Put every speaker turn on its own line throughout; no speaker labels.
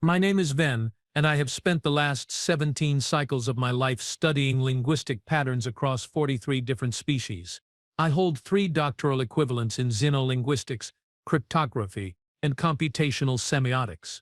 My name is Ven, and I have spent the last 17 cycles of my life studying linguistic patterns across 43 different species. I hold 3 doctoral equivalents in xenolinguistics, cryptography, and computational semiotics.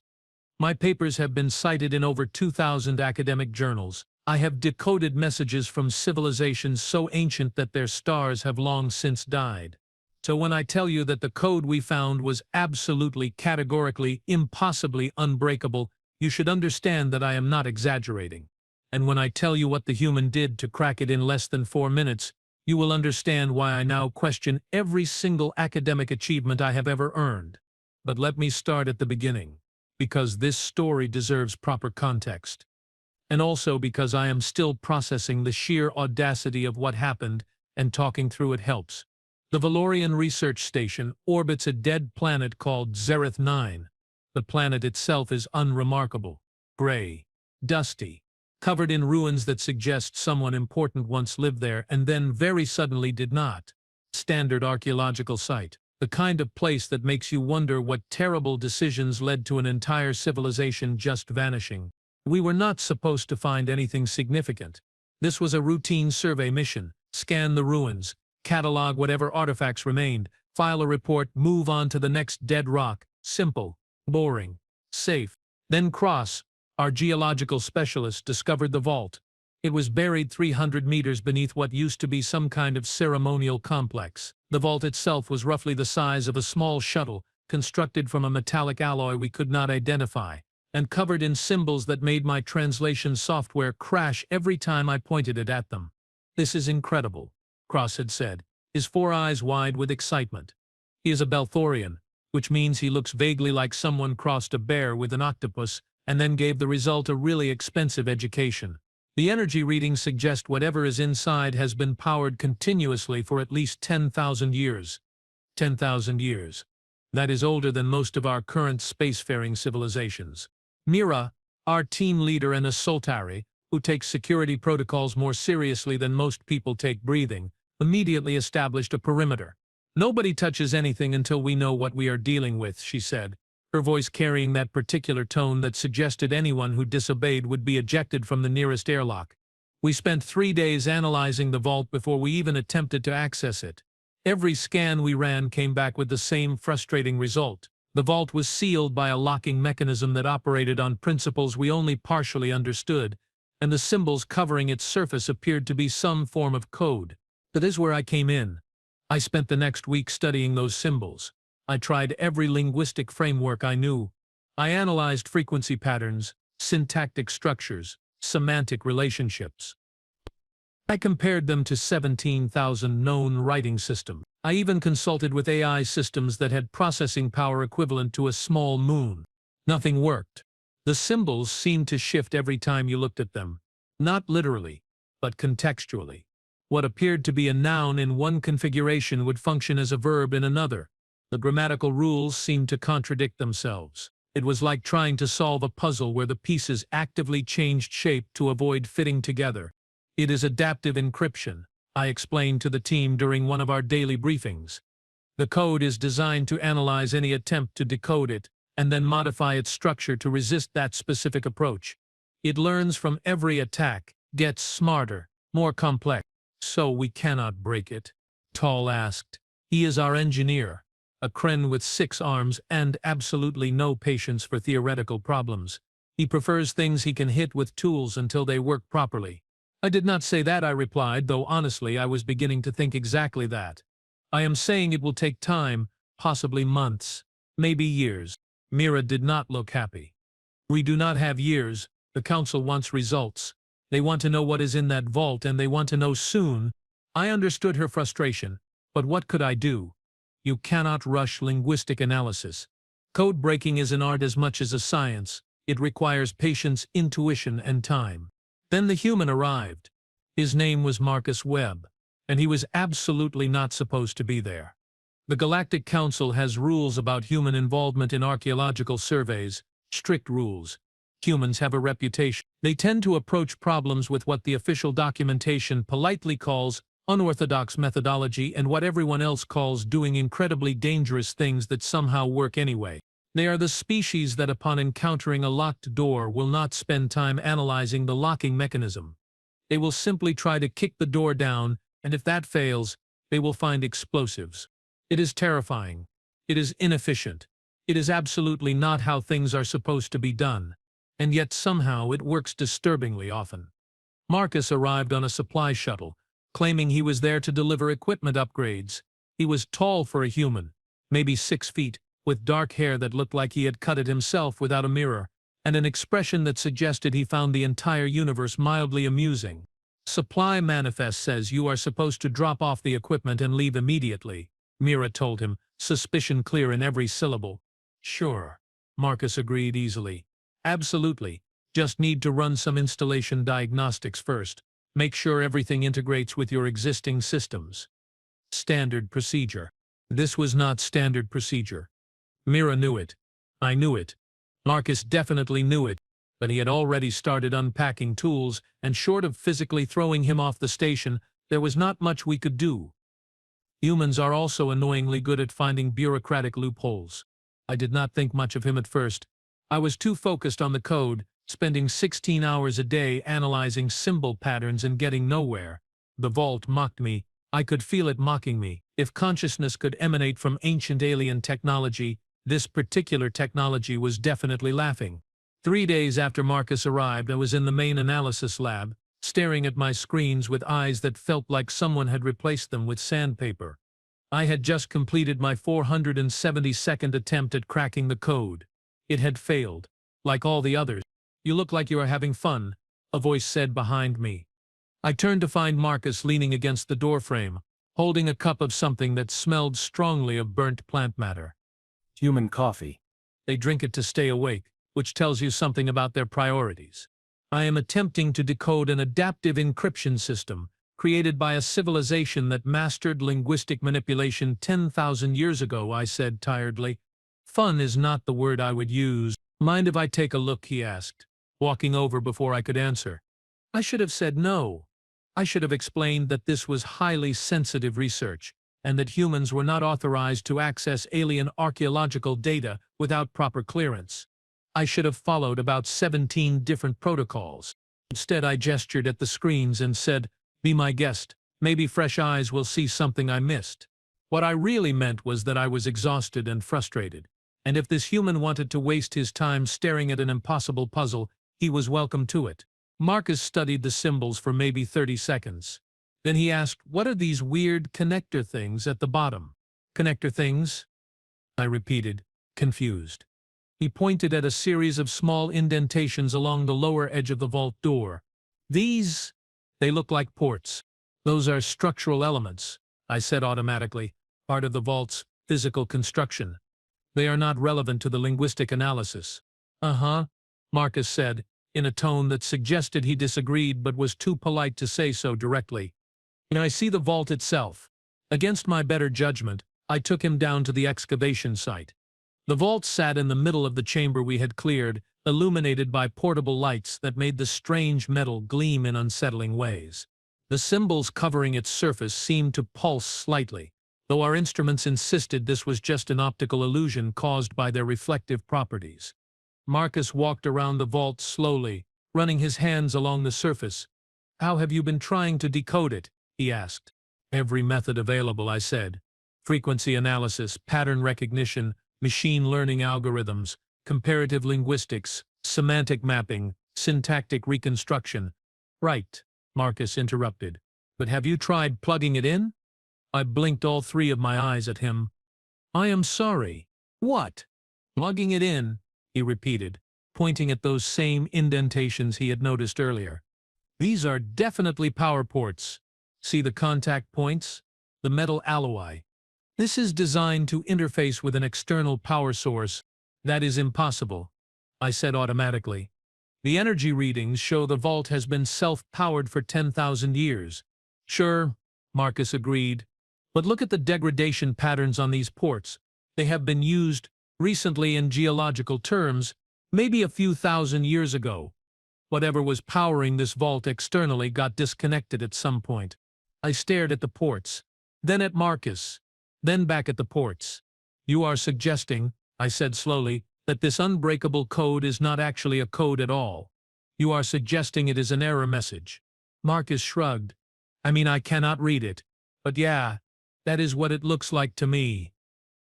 My papers have been cited in over 2,000 academic journals. I have decoded messages from civilizations so ancient that their stars have long since died. So when I tell you that the code we found was absolutely, categorically, impossibly unbreakable, you should understand that I am not exaggerating. And when I tell you what the human did to crack it in less than 4 minutes, you will understand why I now question every single academic achievement I have ever earned. But let me start at the beginning, because this story deserves proper context. And also because I am still processing the sheer audacity of what happened, and talking through it helps. The Valorian Research Station orbits a dead planet called Zereth 9. The planet itself is unremarkable, gray, dusty, covered in ruins that suggest someone important once lived there and then very suddenly did not. Standard archaeological site, the kind of place that makes you wonder what terrible decisions led to an entire civilization just vanishing. We were not supposed to find anything significant. This was a routine survey mission: scan the ruins, catalog whatever artifacts remained, file a report, move on to the next dead rock. Simple, boring, safe. Then Cross, our geological specialist, discovered the vault. It was buried 300 meters beneath what used to be some kind of ceremonial complex. The vault itself was roughly the size of a small shuttle, constructed from a metallic alloy we could not identify, and covered in symbols that made my translation software crash every time I pointed it at them. "This is incredible," Cross had said, his 4 eyes wide with excitement. He is a Belthorian, which means he looks vaguely like someone crossed a bear with an octopus and then gave the result a really expensive education. The energy readings suggest whatever is inside has been powered continuously for at least 10,000 years. 10,000 years. That is older than most of our current spacefaring civilizations. Mira, our team leader and a Soltari, who takes security protocols more seriously than most people take breathing, immediately established a perimeter. "Nobody touches anything until we know what we are dealing with," she said, her voice carrying that particular tone that suggested anyone who disobeyed would be ejected from the nearest airlock. We spent 3 days analyzing the vault before we even attempted to access it. Every scan we ran came back with the same frustrating result. The vault was sealed by a locking mechanism that operated on principles we only partially understood, and the symbols covering its surface appeared to be some form of code. That is where I came in. I spent the next week studying those symbols. I tried every linguistic framework I knew. I analyzed frequency patterns, syntactic structures, semantic relationships. I compared them to 17,000 known writing systems. I even consulted with AI systems that had processing power equivalent to a small moon. Nothing worked. The symbols seemed to shift every time you looked at them. Not literally, but contextually. What appeared to be a noun in one configuration would function as a verb in another. The grammatical rules seemed to contradict themselves. It was like trying to solve a puzzle where the pieces actively changed shape to avoid fitting together. "It is adaptive encryption," I explained to the team during one of our daily briefings. "The code is designed to analyze any attempt to decode it, and then modify its structure to resist that specific approach. It learns from every attack, gets smarter, more complex." "So we cannot break it?" Tall asked. He is our engineer, a Kren with 6 arms and absolutely no patience for theoretical problems. He prefers things he can hit with tools until they work properly. "I did not say that," I replied, though honestly I was beginning to think exactly that. "I am saying it will take time, possibly months, maybe years." Mira did not look happy. "We do not have years. The Council wants results. They want to know what is in that vault, and they want to know soon." I understood her frustration, but what could I do? You cannot rush linguistic analysis. Code breaking is an art as much as a science. It requires patience, intuition, and time. Then the human arrived. His name was Marcus Webb, and he was absolutely not supposed to be there. The Galactic Council has rules about human involvement in archaeological surveys, strict rules. Humans have a reputation. They tend to approach problems with what the official documentation politely calls unorthodox methodology and what everyone else calls doing incredibly dangerous things that somehow work anyway. They are the species that upon encountering a locked door will not spend time analyzing the locking mechanism. They will simply try to kick the door down, and if that fails, they will find explosives. It is terrifying. It is inefficient. It is absolutely not how things are supposed to be done, and yet somehow it works disturbingly often. Marcus arrived on a supply shuttle, claiming he was there to deliver equipment upgrades. He was tall for a human, maybe 6 feet, with dark hair that looked like he had cut it himself without a mirror, and an expression that suggested he found the entire universe mildly amusing. Supply manifest says you are supposed to drop off the equipment and leave immediately, Mira told him, suspicion clear in every syllable. Sure, Marcus agreed easily. Absolutely. Just need to run some installation diagnostics first. Make sure everything integrates with your existing systems. Standard procedure. This was not standard procedure. Mira knew it. I knew it. Marcus definitely knew it, but he had already started unpacking tools, and short of physically throwing him off the station, there was not much we could do. Humans are also annoyingly good at finding bureaucratic loopholes. I did not think much of him at first. I was too focused on the code, spending 16 hours a day analyzing symbol patterns and getting nowhere. The vault mocked me. I could feel it mocking me. If consciousness could emanate from ancient alien technology, this particular technology was definitely laughing. 3 days after Marcus arrived, I was in the main analysis lab, staring at my screens with eyes that felt like someone had replaced them with sandpaper. I had just completed my 472nd attempt at cracking the code. It had failed, like all the others. You look like you are having fun, a voice said behind me. I turned to find Marcus leaning against the doorframe, holding a cup of something that smelled strongly of burnt plant matter.
Human coffee.
They drink it to stay awake, which tells you something about their priorities. I am attempting to decode an adaptive encryption system created by a civilization that mastered linguistic manipulation 10,000 years ago, I said tiredly. Fun is not the word I would use. Mind if I take a look, he asked, walking over before I could answer. I should have said no. I should have explained that this was highly sensitive research, and that humans were not authorized to access alien archaeological data without proper clearance. I should have followed about 17 different protocols. Instead, I gestured at the screens and said, "Be my guest. Maybe fresh eyes will see something I missed." What I really meant was that I was exhausted and frustrated, and if this human wanted to waste his time staring at an impossible puzzle, he was welcome to it. Marcus studied the symbols for maybe 30 seconds. Then he asked, "What are these weird connector things at the bottom?" "Connector things?" I repeated, confused. He pointed at a series of small indentations along the lower edge of the vault door. "These? They look like ports." "Those are structural elements," I said automatically, "part of the vault's physical construction. They are not relevant to the linguistic analysis." "Uh-huh," Marcus said, in a tone that suggested he disagreed but was too polite to say so directly. "And I see the vault itself." Against my better judgment, I took him down to the excavation site. The vault sat in the middle of the chamber we had cleared, illuminated by portable lights that made the strange metal gleam in unsettling ways. The symbols covering its surface seemed to pulse slightly, though our instruments insisted this was just an optical illusion caused by their reflective properties. Marcus walked around the vault slowly, running his hands along the surface. "How have you been trying to decode it?" he asked. "Every method available," I said. "Frequency analysis, pattern recognition, machine learning algorithms, comparative linguistics, semantic mapping, syntactic reconstruction." "Right," Marcus interrupted. "But have you tried plugging it in?" I blinked all 3 of my eyes at him. "I am sorry. What?" "Plugging it in," he repeated, pointing at those same indentations he had noticed earlier. "These are definitely power ports. See the contact points? The metal alloy. This is designed to interface with an external power source. That is impossible," I said automatically. "The energy readings show the vault has been self-powered for 10,000 years. "Sure," Marcus agreed. "But look at the degradation patterns on these ports. They have been used recently in geological terms, maybe a few thousand years ago. Whatever was powering this vault externally got disconnected at some point." I stared at the ports, then at Marcus, then back at the ports. "You are suggesting," I said slowly, that this unbreakable code is not actually a code at all. You are suggesting it is an error message. Marcus shrugged. I mean, I cannot read it. But yeah, that is what it looks like to me.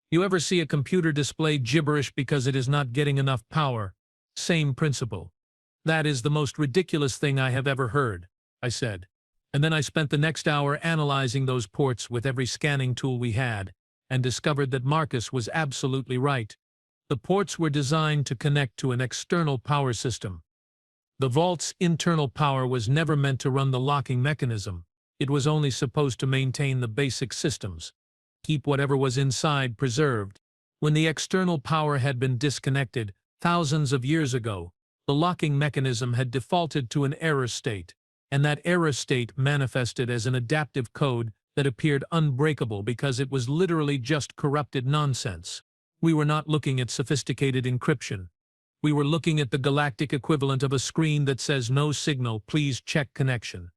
You ever see a computer display gibberish because it is not getting enough power? Same principle. That is the most ridiculous thing I have ever heard, I said. And then I spent the next hour analyzing those ports with every scanning tool we had, and discovered that Marcus was absolutely right. The ports were designed to connect to an external power system. The vault's internal power was never meant to run the locking mechanism. It was only supposed to maintain the basic systems, keep whatever was inside preserved. When the external power had been disconnected, thousands of years ago, the locking mechanism had defaulted to an error state, and that error state manifested as an adaptive code that appeared unbreakable because it was literally just corrupted nonsense. We were not looking at sophisticated encryption. We were looking at the galactic equivalent of a screen that says no signal, please check connection.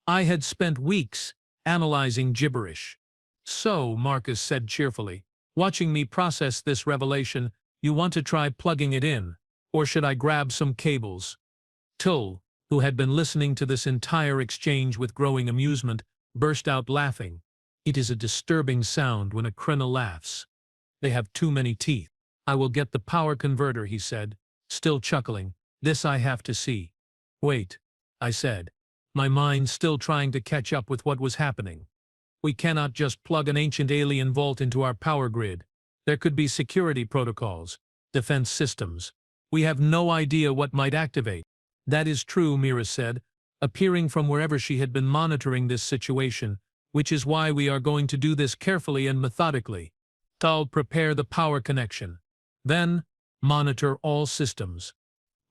I had spent weeks analyzing gibberish. So, Marcus said cheerfully, watching me process this revelation, you want to try plugging it in, or should I grab some cables? Tull, who had been listening to this entire exchange with growing amusement, burst out laughing. It is a disturbing sound when a criminal laughs. They have too many teeth. I will get the power converter, he said, still chuckling. This I have to see. Wait, I said, my mind still trying to catch up with what was happening. We cannot just plug an ancient alien vault into our power grid. There could be security protocols, defense systems. We have no idea what might activate. That is true, Mira said, appearing from wherever she had been monitoring this situation, which is why we are going to do this carefully and methodically. I'll prepare the power connection. Then, monitor all systems.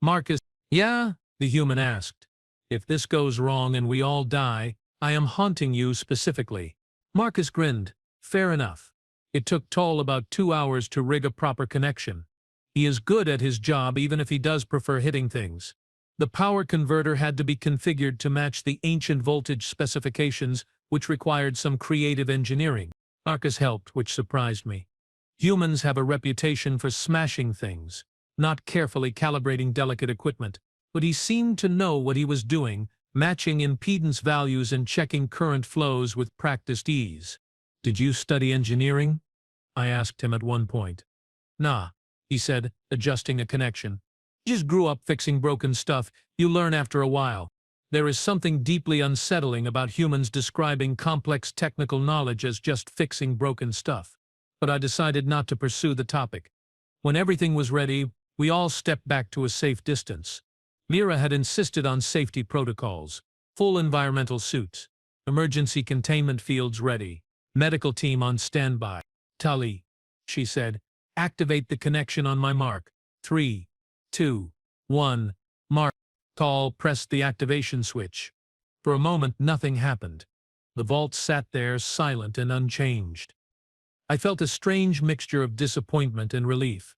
Marcus, yeah? The human asked. If this goes wrong and we all die, I am haunting you specifically. Marcus grinned. Fair enough. It took Tull about 2 hours to rig a proper connection. He is good at his job even if he does prefer hitting things. The power converter had to be configured to match the ancient voltage specifications, which required some creative engineering. Marcus helped, which surprised me. Humans have a reputation for smashing things, not carefully calibrating delicate equipment, but he seemed to know what he was doing, matching impedance values and checking current flows with practiced ease. Did you study engineering? I asked him at one point. Nah, he said, adjusting a connection. Just grew up fixing broken stuff. You learn after a while. There is something deeply unsettling about humans describing complex technical knowledge as just fixing broken stuff. But I decided not to pursue the topic. When everything was ready, we all stepped back to a safe distance. Mira had insisted on safety protocols, full environmental suits, emergency containment fields ready, medical team on standby. Tully, she said, activate the connection on my mark. 3, 2, 1, mark. Tull pressed the activation switch. For a moment, nothing happened. The vault sat there, silent and unchanged. I felt a strange mixture of disappointment and relief.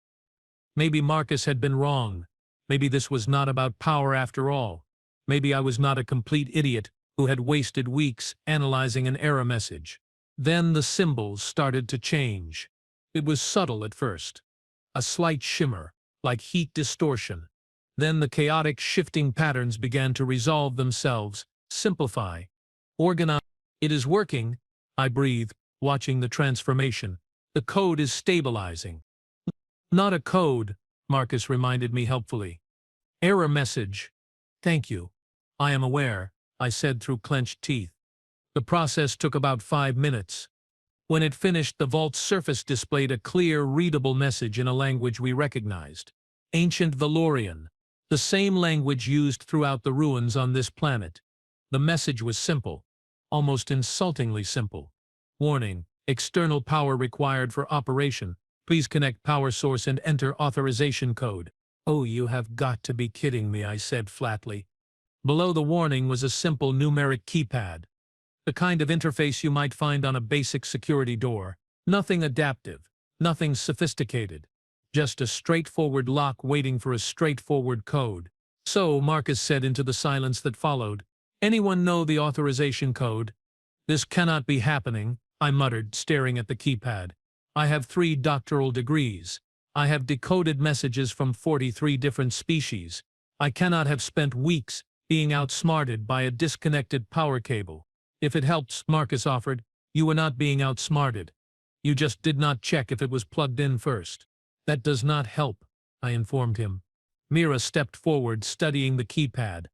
Maybe Marcus had been wrong. Maybe this was not about power after all. Maybe I was not a complete idiot who had wasted weeks analyzing an error message. Then the symbols started to change. It was subtle at first. A slight shimmer, like heat distortion. Then the chaotic shifting patterns began to resolve themselves, simplify, organize. It is working, I breathed, watching the transformation. The code is stabilizing. Not a code, Marcus reminded me helpfully. Error message. Thank you. I am aware, I said through clenched teeth. The process took about 5 minutes. When it finished, the vault's surface displayed a clear, readable message in a language we recognized. Ancient Valorian, the same language used throughout the ruins on this planet. The message was simple, almost insultingly simple. Warning, external power required for operation. Please connect power source and enter authorization code. Oh, you have got to be kidding me, I said flatly. Below the warning was a simple numeric keypad. The kind of interface you might find on a basic security door. Nothing adaptive, nothing sophisticated. Just a straightforward lock waiting for a straightforward code. So, Marcus said into the silence that followed, anyone know the authorization code? This cannot be happening, I muttered, staring at the keypad. I have 3 doctoral degrees. I have decoded messages from 43 different species. I cannot have spent weeks being outsmarted by a disconnected power cable. If it helps, Marcus offered, you were not being outsmarted. You just did not check if it was plugged in first. That does not help, I informed him. Mira stepped forward, studying the keypad.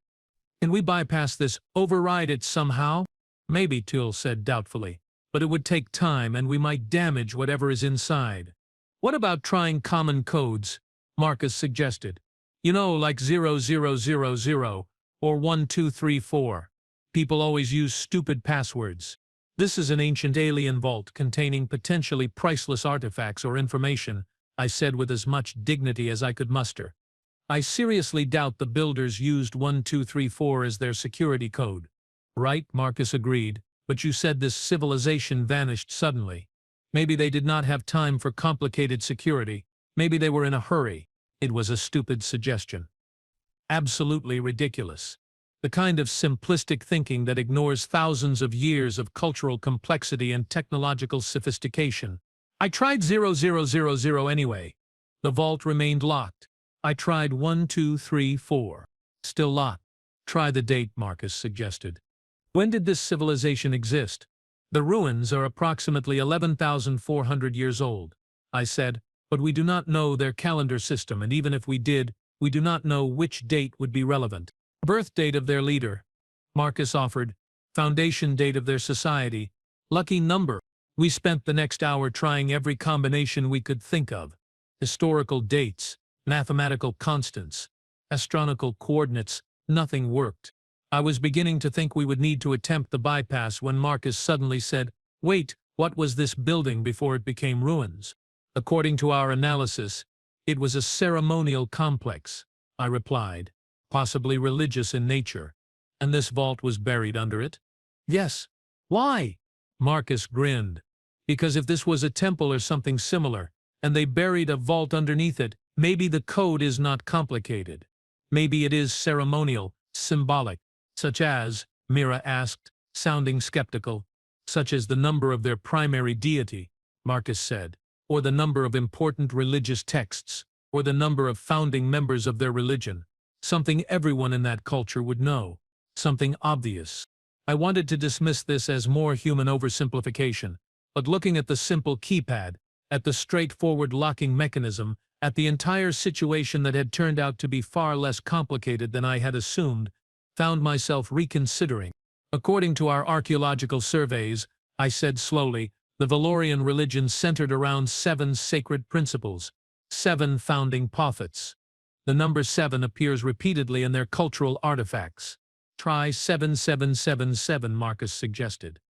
Can we bypass this, override it somehow? Maybe, Tull said doubtfully, but it would take time and we might damage whatever is inside. What about trying common codes? Marcus suggested. You know, like 0000 or 1234. People always use stupid passwords. This is an ancient alien vault containing potentially priceless artifacts or information, I said with as much dignity as I could muster. I seriously doubt the builders used 1234 as their security code. Right, Marcus agreed, but you said this civilization vanished suddenly. Maybe they did not have time for complicated security. Maybe they were in a hurry. It was a stupid suggestion. Absolutely ridiculous. The kind of simplistic thinking that ignores thousands of years of cultural complexity and technological sophistication. I tried 0000 anyway. The vault remained locked. I tried 1234. Still locked. Try the date, Marcus suggested. When did this civilization exist? The ruins are approximately 11,400 years old, I said, but we do not know their calendar system, and even if we did, we do not know which date would be relevant. Birth date of their leader, Marcus offered. Foundation date of their society. Lucky number. We spent the next hour trying every combination we could think of. Historical dates, mathematical constants, astronomical coordinates. Nothing worked. I was beginning to think we would need to attempt the bypass when Marcus suddenly said, wait, what was this building before it became ruins? According to our analysis, it was a ceremonial complex, I replied, possibly religious in nature. And this vault was buried under it? Yes. Why? Marcus grinned. Because if this was a temple or something similar, and they buried a vault underneath it, maybe the code is not complicated. Maybe it is ceremonial, symbolic, such as, Mira asked, sounding skeptical, such as the number of their primary deity, Marcus said, or the number of important religious texts, or the number of founding members of their religion, something everyone in that culture would know, something obvious. I wanted to dismiss this as more human oversimplification, but looking at the simple keypad, at the straightforward locking mechanism, at the entire situation that had turned out to be far less complicated than I had assumed, found myself reconsidering. According to our archaeological surveys, I said slowly, the Valorian religion centered around 7 sacred principles, 7 founding prophets. The number 7 appears repeatedly in their cultural artifacts. Try 7777, Marcus suggested.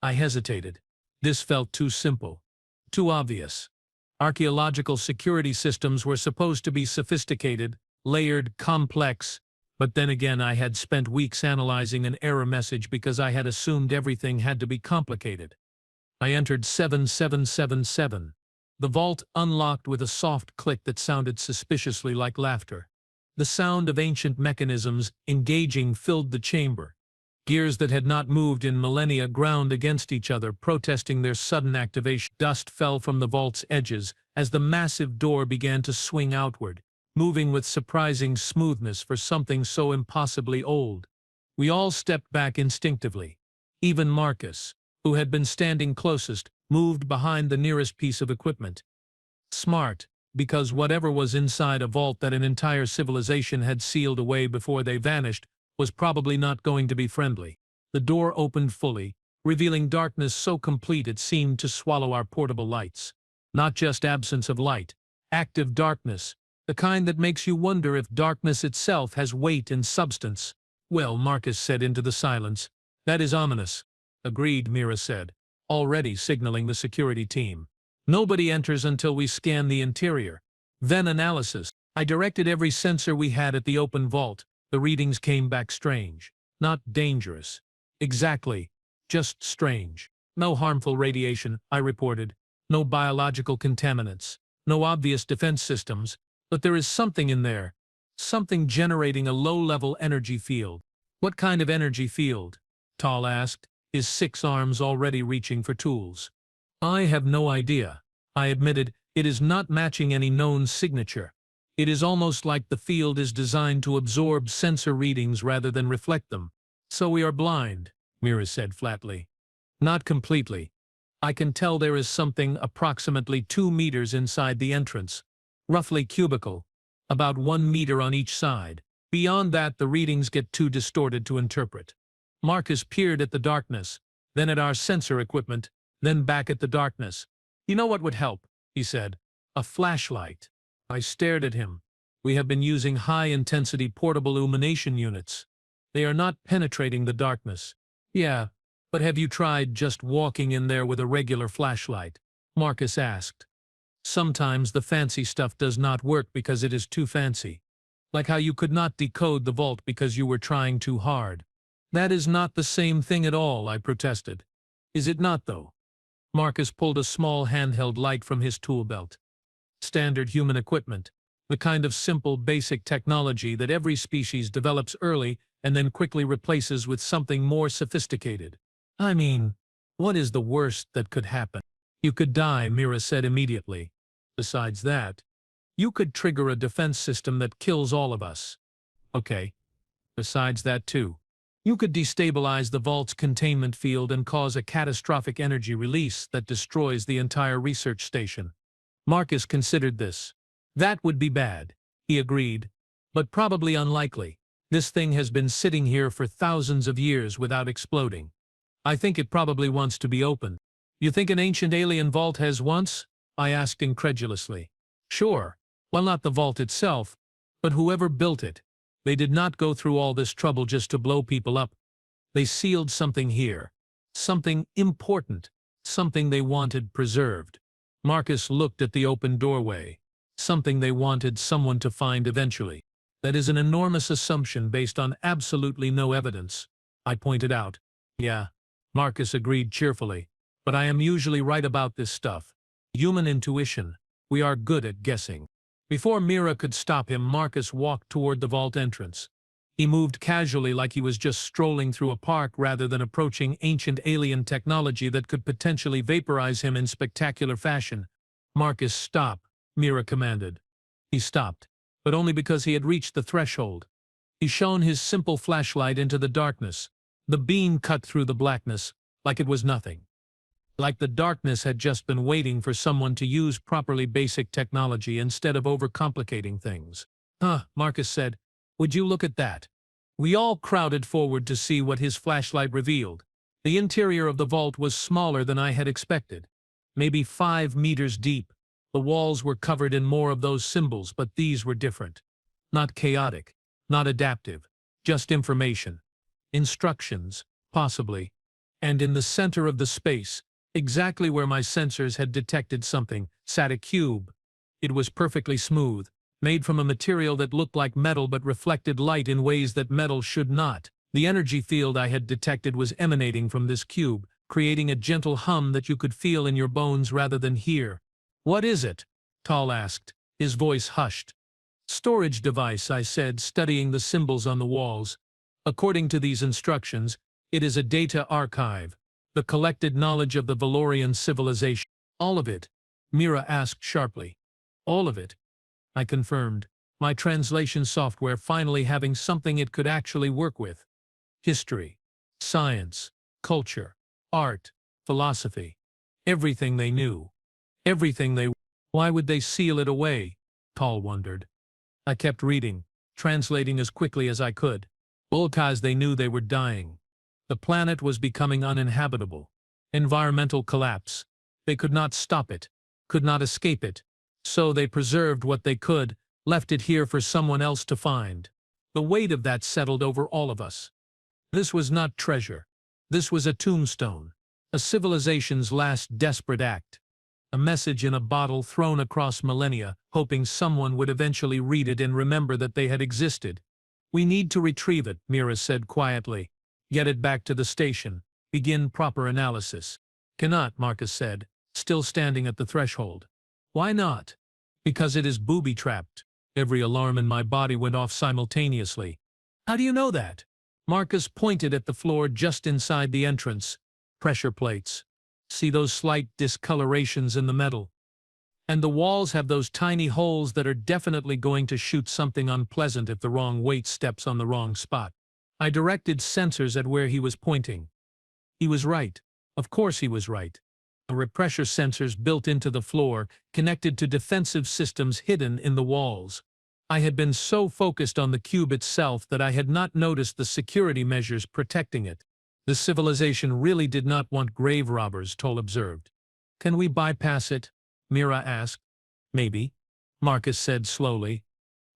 I hesitated. This felt too simple, too obvious. Archaeological security systems were supposed to be sophisticated, layered, complex, but then again I had spent weeks analyzing an error message because I had assumed everything had to be complicated. I entered 7777. The vault unlocked with a soft click that sounded suspiciously like laughter. The sound of ancient mechanisms engaging filled the chamber. Gears that had not moved in millennia ground against each other, protesting their sudden activation. Dust fell from the vault's edges as the massive door began to swing outward, moving with surprising smoothness for something so impossibly old. We all stepped back instinctively. Even Marcus, who had been standing closest, moved behind the nearest piece of equipment. Smart, because whatever was inside a vault that an entire civilization had sealed away before they vanished was probably not going to be friendly. The door opened fully, revealing darkness so complete it seemed to swallow our portable lights. Not just absence of light, active darkness, the kind that makes you wonder if darkness itself has weight and substance. Well, Marcus said into the silence. That is ominous. Agreed, Mira said, already signaling the security team. Nobody enters until we scan the interior. Then analysis. I directed every sensor we had at the open vault. The readings came back strange. Not dangerous. Exactly. Just strange. No harmful radiation, I reported. No biological contaminants. No obvious defense systems. But there is something in there. Something generating a low-level energy field. What kind of energy field? Tal asked, his 6 arms already reaching for tools. I have no idea. I admitted, It is not matching any known signature. It is almost like the field is designed to absorb sensor readings rather than reflect them. So we are blind, Mira said flatly. Not completely. I can tell there is something approximately 2 meters inside the entrance, roughly cubical, about 1 meter on each side. Beyond that, the readings get too distorted to interpret. Marcus peered at the darkness, then at our sensor equipment, then back at the darkness. You know what would help, he said. A flashlight. I stared at him. We have been using high-intensity portable illumination units. They are not penetrating the darkness. Yeah, but have you tried just walking in there with a regular flashlight? Marcus asked. Sometimes the fancy stuff does not work because it is too fancy. Like how you could not decode the vault because you were trying too hard. That is not the same thing at all, I protested. Is it not, though? Marcus pulled a small handheld light from his tool belt. Standard human equipment. The kind of simple, basic technology that every species develops early and then quickly replaces with something more sophisticated. I mean, what is the worst that could happen? You could die, Mira said immediately. Besides that, you could trigger a defense system that kills all of us. Okay. Besides that too. You could destabilize the vault's containment field and cause a catastrophic energy release that destroys the entire research station. Marcus considered this. That would be bad, he agreed, but probably unlikely. This thing has been sitting here for thousands of years without exploding. I think it probably wants to be opened. You think an ancient alien vault has once? I asked incredulously. Sure. Well, not the vault itself, but whoever built it. They did not go through all this trouble just to blow people up. They sealed something here. Something important. Something they wanted preserved. Marcus looked at the open doorway. Something they wanted someone to find eventually. That is an enormous assumption based on absolutely no evidence, I pointed out. Yeah, Marcus agreed cheerfully. But I am usually right about this stuff. Human intuition. We are good at guessing. Before Mira could stop him, Marcus walked toward the vault entrance. He moved casually like he was just strolling through a park rather than approaching ancient alien technology that could potentially vaporize him in spectacular fashion. Marcus, stop, Mira commanded. He stopped, but only because he had reached the threshold. He shone his simple flashlight into the darkness. The beam cut through the blackness, like it was nothing. Like the darkness had just been waiting for someone to use properly basic technology instead of overcomplicating things. Marcus said. Would you look at that? We all crowded forward to see what his flashlight revealed. The interior of the vault was smaller than I had expected. Maybe 5 meters deep. The walls were covered in more of those symbols, but these were different. Not chaotic, not adaptive, just information. Instructions, possibly. And in the center of the space, exactly where my sensors had detected something, sat a cube. It was perfectly smooth, made from a material that looked like metal but reflected light in ways that metal should not. The energy field I had detected was emanating from this cube, creating a gentle hum that you could feel in your bones rather than hear. What is it? Tal asked, his voice hushed. Storage device, I said, studying the symbols on the walls. According to these instructions, it is a data archive. The collected knowledge of the Valorian civilization. All of it? Mira asked sharply. All of it, I confirmed, my translation software finally having something it could actually work with. History, science, culture, art, philosophy. Everything they knew. Everything they... Why would they seal it away? Tal wondered. I kept reading, translating as quickly as I could. Because they knew they were dying. The planet was becoming uninhabitable. Environmental collapse. They could not stop it, could not escape it. So they preserved what they could, left it here for someone else to find. The weight of that settled over all of us. This was not treasure. This was a tombstone. A civilization's last desperate act. A message in a bottle thrown across millennia, hoping someone would eventually read it and remember that they had existed. We need to retrieve it, Mira said quietly. Get it back to the station. Begin proper analysis. Cannot, Marcus said, still standing at the threshold. Why not? Because it is booby-trapped. Every alarm in my body went off simultaneously. How do you know that? Marcus pointed at the floor just inside the entrance. Pressure plates. See those slight discolorations in the metal? And the walls have those tiny holes that are definitely going to shoot something unpleasant if the wrong weight steps on the wrong spot. I directed sensors at where he was pointing. He was right. Of course he was right. There were pressure sensors built into the floor, connected to defensive systems hidden in the walls. I had been so focused on the cube itself that I had not noticed the security measures protecting it. The civilization really did not want grave robbers, Toll observed. Can we bypass it? Mira asked. Maybe, Marcus said slowly.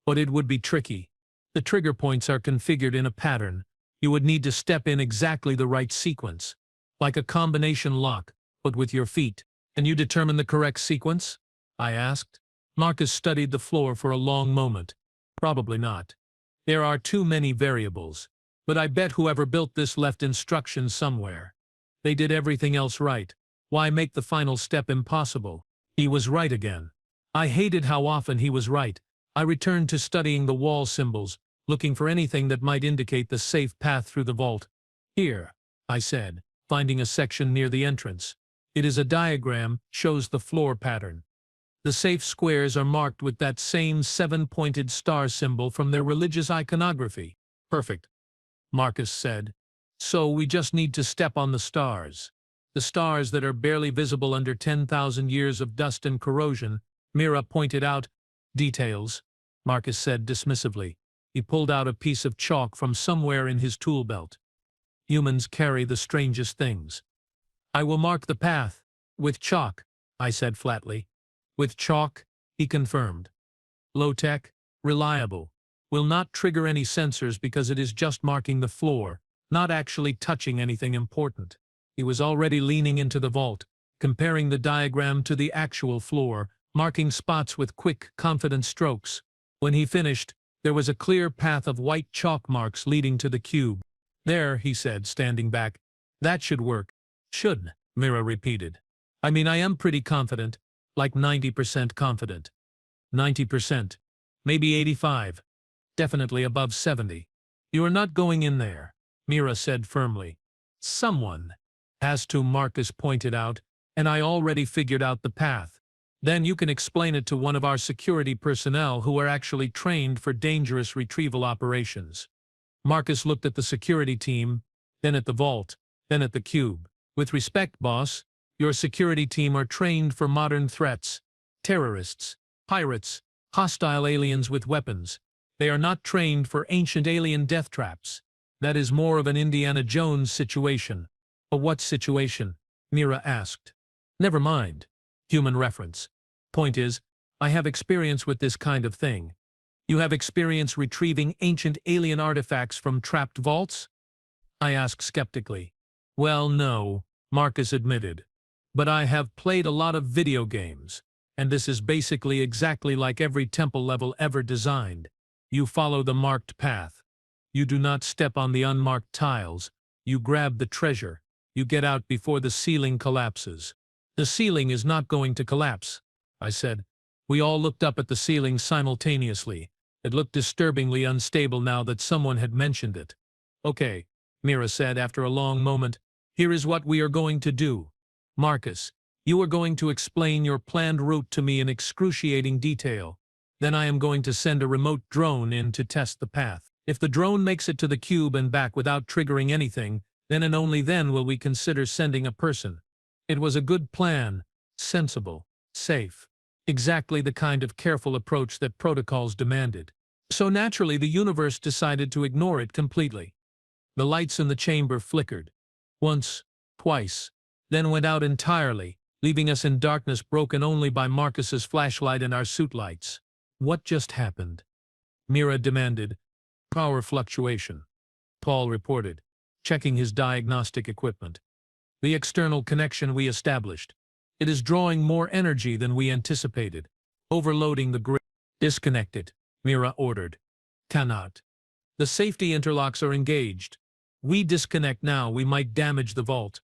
But it would be tricky. The trigger points are configured in a pattern. You would need to step in exactly the right sequence. Like a combination lock, but with your feet. Can you determine the correct sequence? I asked. Marcus studied the floor for a long moment. Probably not. There are too many variables. But I bet whoever built this left instructions somewhere. They did everything else right. Why make the final step impossible? He was right again. I hated how often he was right. I returned to studying the wall symbols, looking for anything that might indicate the safe path through the vault. Here, I said, finding a section near the entrance. It is a diagram, shows the floor pattern. The safe squares are marked with that same 7-pointed star symbol from their religious iconography. Perfect, Marcus said. So we just need to step on the stars. The stars that are barely visible under 10,000 years of dust and corrosion, Mira pointed out. Details, Marcus said dismissively. He pulled out a piece of chalk from somewhere in his tool belt. Humans carry the strangest things. I will mark the path. With chalk, I said flatly. With chalk, he confirmed. Low-tech, reliable. Will not trigger any sensors because it is just marking the floor, not actually touching anything important. He was already leaning into the vault, comparing the diagram to the actual floor, marking spots with quick, confident strokes. When he finished, there was a clear path of white chalk marks leading to the cube. There, he said, standing back. That should work. Should, Mira repeated. I mean, I am pretty confident, like 90% confident. 90%. Maybe 85. Definitely above 70. You are not going in there, Mira said firmly. Someone has to, Marcus pointed out, and I already figured out the path. Then you can explain it to one of our security personnel who are actually trained for dangerous retrieval operations. Marcus looked at the security team, then at the vault, then at the cube. With respect, boss, your security team are trained for modern threats. Terrorists, pirates, hostile aliens with weapons. They are not trained for ancient alien death traps. That is more of an Indiana Jones situation. A what situation? Mira asked. Never mind. Human reference. Point is, I have experience with this kind of thing. You have experience retrieving ancient alien artifacts from trapped vaults? I asked skeptically. Well, no, Marcus admitted. But I have played a lot of video games, and this is basically exactly like every temple level ever designed. You follow the marked path. You do not step on the unmarked tiles. You grab the treasure. You get out before the ceiling collapses. The ceiling is not going to collapse, I said. We all looked up at the ceiling simultaneously. It looked disturbingly unstable now that someone had mentioned it. Okay, Mira said after a long moment. Here is what we are going to do. Marcus, you are going to explain your planned route to me in excruciating detail. Then I am going to send a remote drone in to test the path. If the drone makes it to the cube and back without triggering anything, then and only then will we consider sending a person. It was a good plan, sensible, safe. Exactly the kind of careful approach that protocols demanded. So naturally the universe decided to ignore it completely. The lights in the chamber flickered. Once, twice, then went out entirely, leaving us in darkness broken only by Marcus's flashlight and our suit lights. What just happened? Mira demanded. Power fluctuation. Paul reported, checking his diagnostic equipment. The external connection we established. It is drawing more energy than we anticipated. Overloading the grid. Disconnect it, Mira ordered. Cannot. The safety interlocks are engaged. We disconnect now, we might damage the vault.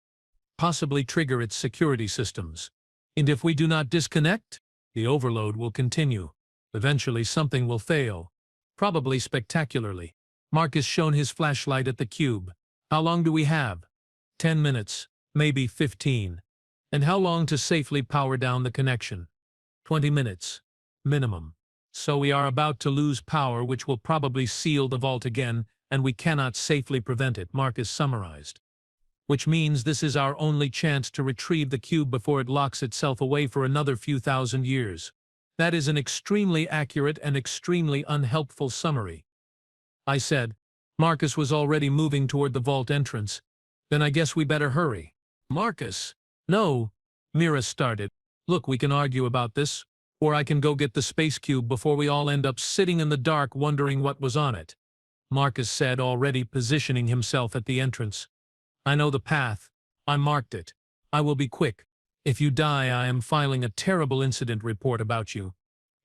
Possibly trigger its security systems. And if we do not disconnect, the overload will continue. Eventually something will fail. Probably spectacularly. Marcus shone his flashlight at the cube. How long do we have? 10 minutes, maybe 15. And how long to safely power down the connection? 20 minutes. Minimum. So we are about to lose power, which will probably seal the vault again, and we cannot safely prevent it, Marcus summarized. Which means this is our only chance to retrieve the cube before it locks itself away for another few thousand years. That is an extremely accurate and extremely unhelpful summary, I said. Marcus was already moving toward the vault entrance. Then I guess we better hurry. Marcus. No, Mira started. Look, we can argue about this, or I can go get the space cube before we all end up sitting in the dark wondering what was on it, Marcus said, already positioning himself at the entrance. I know the path. I marked it. I will be quick. If you die, I am filing a terrible incident report about you,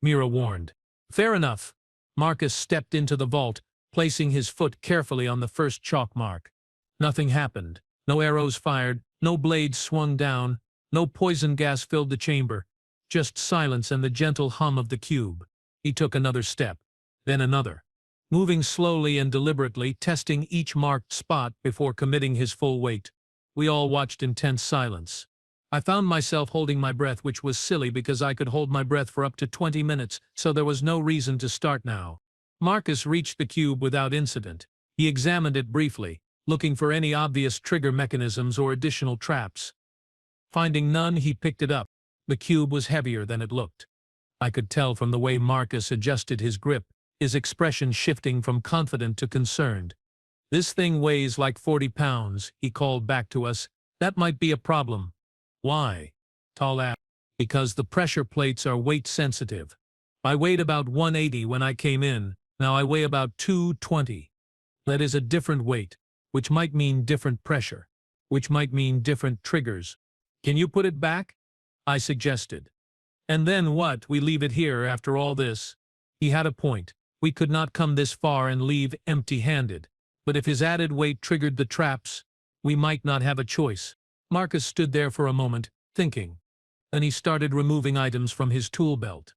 Mira warned. Fair enough. Marcus stepped into the vault, placing his foot carefully on the first chalk mark. Nothing happened. No arrows fired, no blades swung down, no poison gas filled the chamber. Just silence and the gentle hum of the cube. He took another step, then another, moving slowly and deliberately, testing each marked spot before committing his full weight. We all watched in tense silence. I found myself holding my breath, which was silly because I could hold my breath for up to 20 minutes, so there was no reason to start now. Marcus reached the cube without incident. He examined it briefly, looking for any obvious trigger mechanisms or additional traps. Finding none, he picked it up. The cube was heavier than it looked. I could tell from the way Marcus adjusted his grip, his expression shifting from confident to concerned. This thing weighs like 40 pounds, he called back to us. That might be a problem. Why? Tal asked. Because the pressure plates are weight sensitive. I weighed about 180 when I came in. Now I weigh about 220. That is a different weight, which might mean different pressure, which might mean different triggers. Can you put it back? I suggested. And then what? We leave it here after all this? He had a point. We could not come this far and leave empty-handed. But if his added weight triggered the traps, we might not have a choice. Marcus stood there for a moment, thinking. Then he started removing items from his tool belt.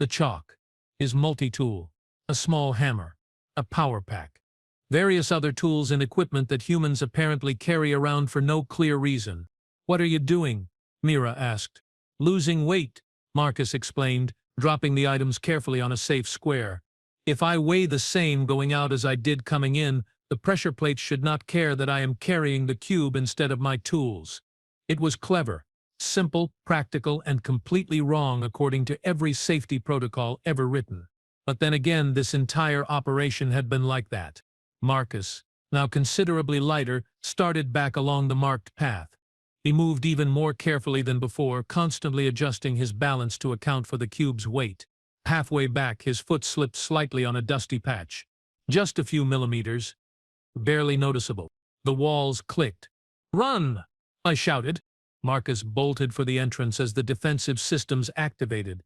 The chalk, his multi-tool, a small hammer, a power pack, various other tools and equipment that humans apparently carry around for no clear reason. What are you doing? Mira asked. Losing weight, Marcus explained, dropping the items carefully on a safe square. If I weigh the same going out as I did coming in, the pressure plates should not care that I am carrying the cube instead of my tools. It was clever, simple, practical, and completely wrong according to every safety protocol ever written. But then again, this entire operation had been like that. Marcus, now considerably lighter, started back along the marked path. He moved even more carefully than before, constantly adjusting his balance to account for the cube's weight. Halfway back, his foot slipped slightly on a dusty patch. Just a few millimeters. Barely noticeable. The walls clicked. Run! I shouted. Marcus bolted for the entrance as the defensive systems activated.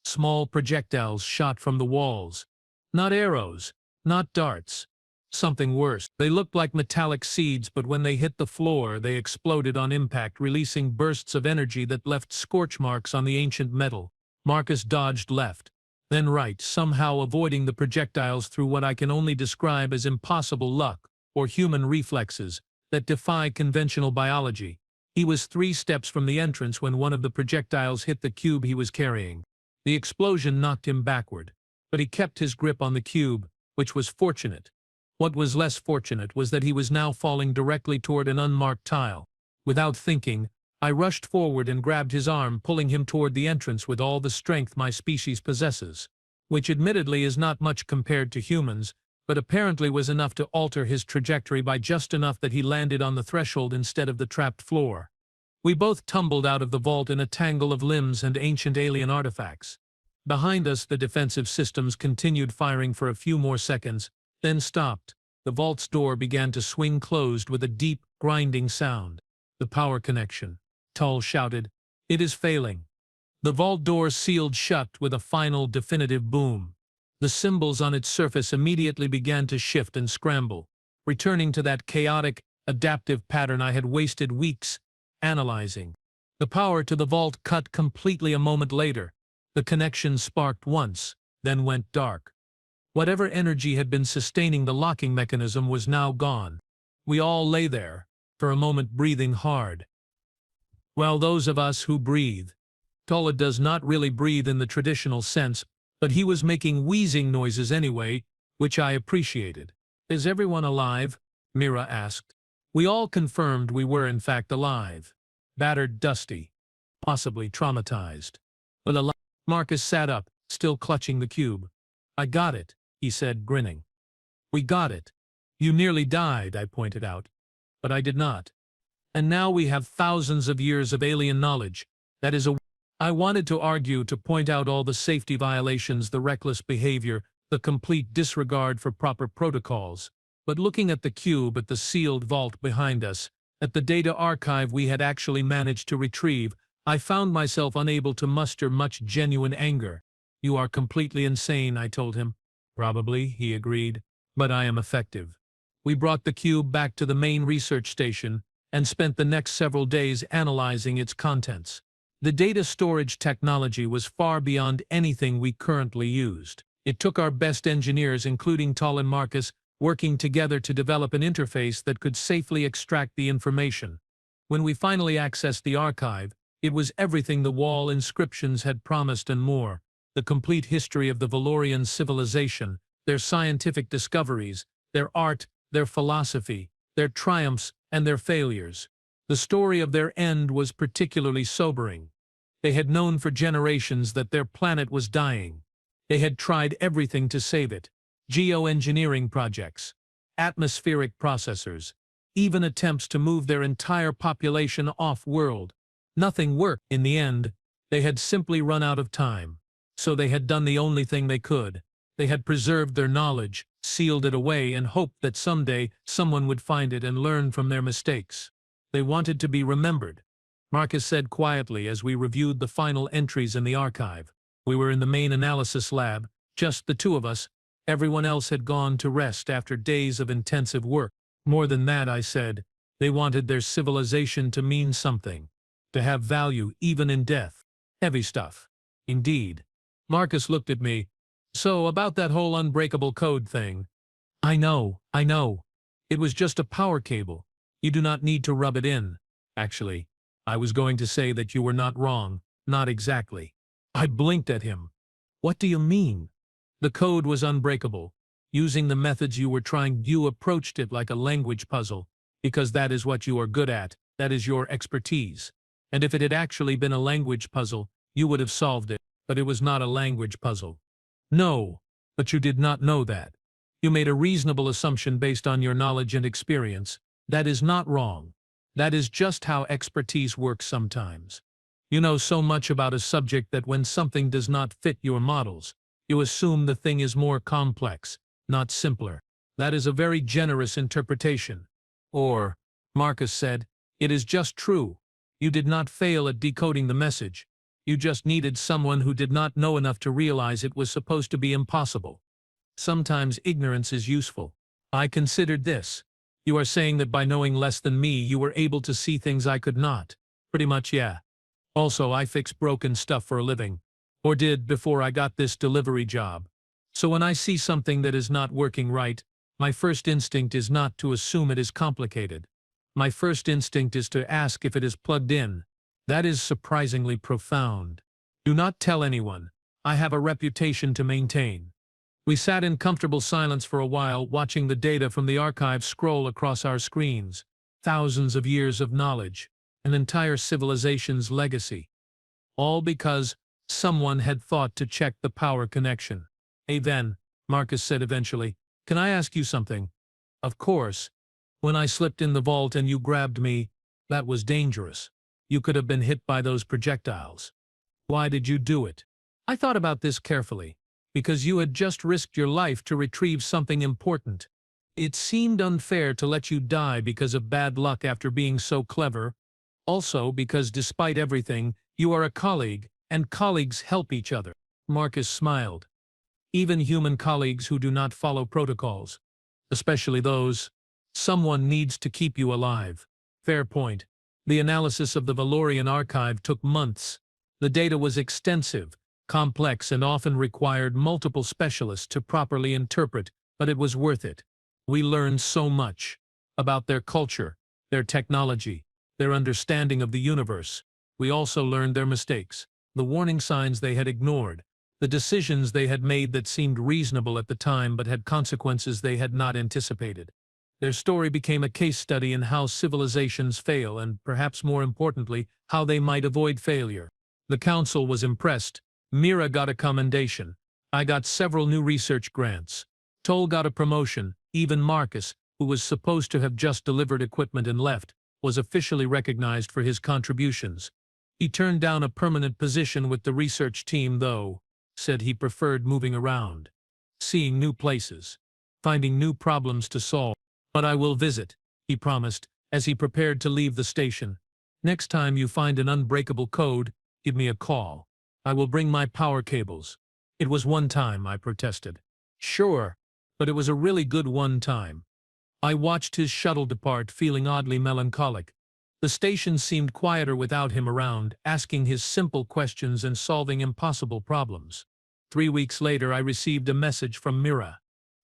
Small projectiles shot from the walls. Not arrows, not darts. Something worse. They looked like metallic seeds, but when they hit the floor, they exploded on impact, releasing bursts of energy that left scorch marks on the ancient metal. Marcus dodged left, then right, somehow avoiding the projectiles through what I can only describe as impossible luck, or human reflexes, that defy conventional biology. He was 3 steps from the entrance when one of the projectiles hit the cube he was carrying. The explosion knocked him backward, but he kept his grip on the cube, which was fortunate. What was less fortunate was that he was now falling directly toward an unmarked tile. Without thinking, I rushed forward and grabbed his arm, pulling him toward the entrance with all the strength my species possesses, which admittedly is not much compared to humans, but apparently was enough to alter his trajectory by just enough that he landed on the threshold instead of the trapped floor. We both tumbled out of the vault in a tangle of limbs and ancient alien artifacts. Behind us, the defensive systems continued firing for a few more seconds, then stopped. The vault's door began to swing closed with a deep, grinding sound. The power connection, Tull shouted. It is failing. The vault door sealed shut with a final, definitive boom. The symbols on its surface immediately began to shift and scramble, returning to that chaotic, adaptive pattern I had wasted weeks analyzing. The power to the vault cut completely a moment later. The connection sparked once, then went dark. Whatever energy had been sustaining the locking mechanism was now gone. We all lay there, for a moment breathing hard. Well, those of us who breathe. Tola does not really breathe in the traditional sense, but he was making wheezing noises anyway, which I appreciated. "Is everyone alive?" Mira asked. We all confirmed we were in fact alive. Battered, dusty, possibly traumatized. But alive. Marcus sat up, still clutching the cube. "I got it," he said, grinning. "We got it. You nearly died," I pointed out. "But I did not. And now we have thousands of years of alien knowledge. That is a..." I wanted to argue, to point out all the safety violations, the reckless behavior, the complete disregard for proper protocols. But looking at the cube, at the sealed vault behind us, at the data archive we had actually managed to retrieve, I found myself unable to muster much genuine anger. "You are completely insane," I told him. "Probably," he agreed, "but I am effective." We brought the cube back to the main research station and spent the next several days analyzing its contents. The data storage technology was far beyond anything we currently used. It took our best engineers, including Tal and Marcus, working together to develop an interface that could safely extract the information. When we finally accessed the archive, it was everything the wall inscriptions had promised and more: the complete history of the Valorian civilization, their scientific discoveries, their art, their philosophy, their triumphs and their failures. The story of their end was particularly sobering. They had known for generations that their planet was dying. They had tried everything to save it: geoengineering projects, atmospheric processors, even attempts to move their entire population off-world. Nothing worked. In the end, they had simply run out of time. So they had done the only thing they could. They had preserved their knowledge, sealed it away, and hoped that someday someone would find it and learn from their mistakes. They wanted to be remembered, Marcus said quietly as we reviewed the final entries in the archive. We were in the main analysis lab, just the two of us. Everyone else had gone to rest after days of intensive work. "More than that," I said, "they wanted their civilization to mean something, to have value even in death." Heavy stuff. Indeed. Marcus looked at me. "So, about that whole unbreakable code thing." I know. It was just a power cable. You do not need to rub it in." "Actually, I was going to say that you were not wrong." "Not exactly." I blinked at him. "What do you mean?" "The code was unbreakable. Using the methods you were trying, you approached it like a language puzzle, because that is what you are good at, that is your expertise. And if it had actually been a language puzzle, you would have solved it. But it was not a language puzzle." "No, but you did not know that. You made a reasonable assumption based on your knowledge and experience. That is not wrong. That is just how expertise works sometimes. You know so much about a subject that when something does not fit your models, you assume the thing is more complex, not simpler. That is a very generous interpretation." "Or," Marcus said, "it is just true. You did not fail at decoding the message. You just needed someone who did not know enough to realize it was supposed to be impossible. Sometimes ignorance is useful. I considered this. You are saying that by knowing less than me, you were able to see things I could not." "Pretty much, yeah. Also, I fix broken stuff for a living. Or did before I got this delivery job. So when I see something that is not working right, my first instinct is not to assume it is complicated. My first instinct is to ask if it is plugged in." "That is surprisingly profound." "Do not tell anyone. I have a reputation to maintain." We sat in comfortable silence for a while, watching the data from the archive scroll across our screens. Thousands of years of knowledge, an entire civilization's legacy. All because someone had thought to check the power connection. "Hey then," Marcus said eventually, "can I ask you something?" "Of course. When I slipped in the vault and you grabbed me, that was dangerous. You could have been hit by those projectiles. Why did you do it?" "I thought about this carefully. Because you had just risked your life to retrieve something important. It seemed unfair to let you die because of bad luck after being so clever. Also because despite everything, you are a colleague, and colleagues help each other." Marcus smiled. "Even human colleagues who do not follow protocols. Especially those. Someone needs to keep you alive." "Fair point." The analysis of the Valorian archive took months. The data was extensive, complex, and often required multiple specialists to properly interpret, but it was worth it. We learned so much about their culture, their technology, their understanding of the universe. We also learned their mistakes. The warning signs they had ignored, the decisions they had made that seemed reasonable at the time but had consequences they had not anticipated. Their story became a case study in how civilizations fail and, perhaps more importantly, how they might avoid failure. The council was impressed. Mira got a commendation. I got several new research grants. Toll got a promotion. Even Marcus, who was supposed to have just delivered equipment and left, was officially recognized for his contributions. He turned down a permanent position with the research team, though, said he preferred moving around, seeing new places, finding new problems to solve. But I will visit, he promised, as he prepared to leave the station. Next time you find an unbreakable code, give me a call. I will bring my power cables. It was one time, I protested. Sure, but it was a really good one time. I watched his shuttle depart, feeling oddly melancholic. The station seemed quieter without him around, asking his simple questions and solving impossible problems. 3 weeks later, I received a message from Mira.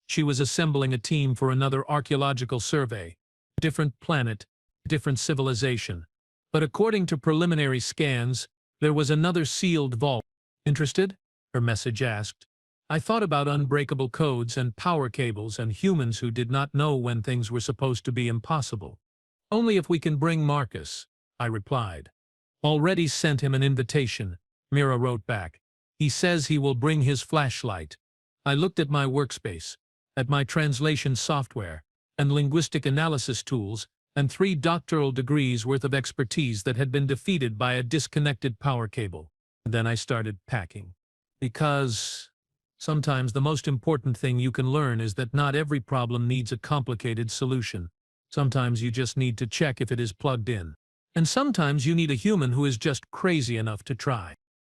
She was assembling a team for another archaeological survey. Different planet, different civilization. But according to preliminary scans, there was another sealed vault. Interested? Her message asked. I thought about unbreakable codes and power cables and humans who did not know when things were supposed to be impossible. Only if we can bring Marcus, I replied. Already sent him an invitation, Mira wrote back. He says he will bring his flashlight. I looked at my workspace, at my translation software, and linguistic analysis tools, and 3 doctoral degrees worth of expertise that had been defeated by a disconnected power cable. Then I started packing. Because sometimes the most important thing you can learn is that not every problem needs a complicated solution. Sometimes you just need to check if it is plugged in. And sometimes you need a human who is just crazy enough to try.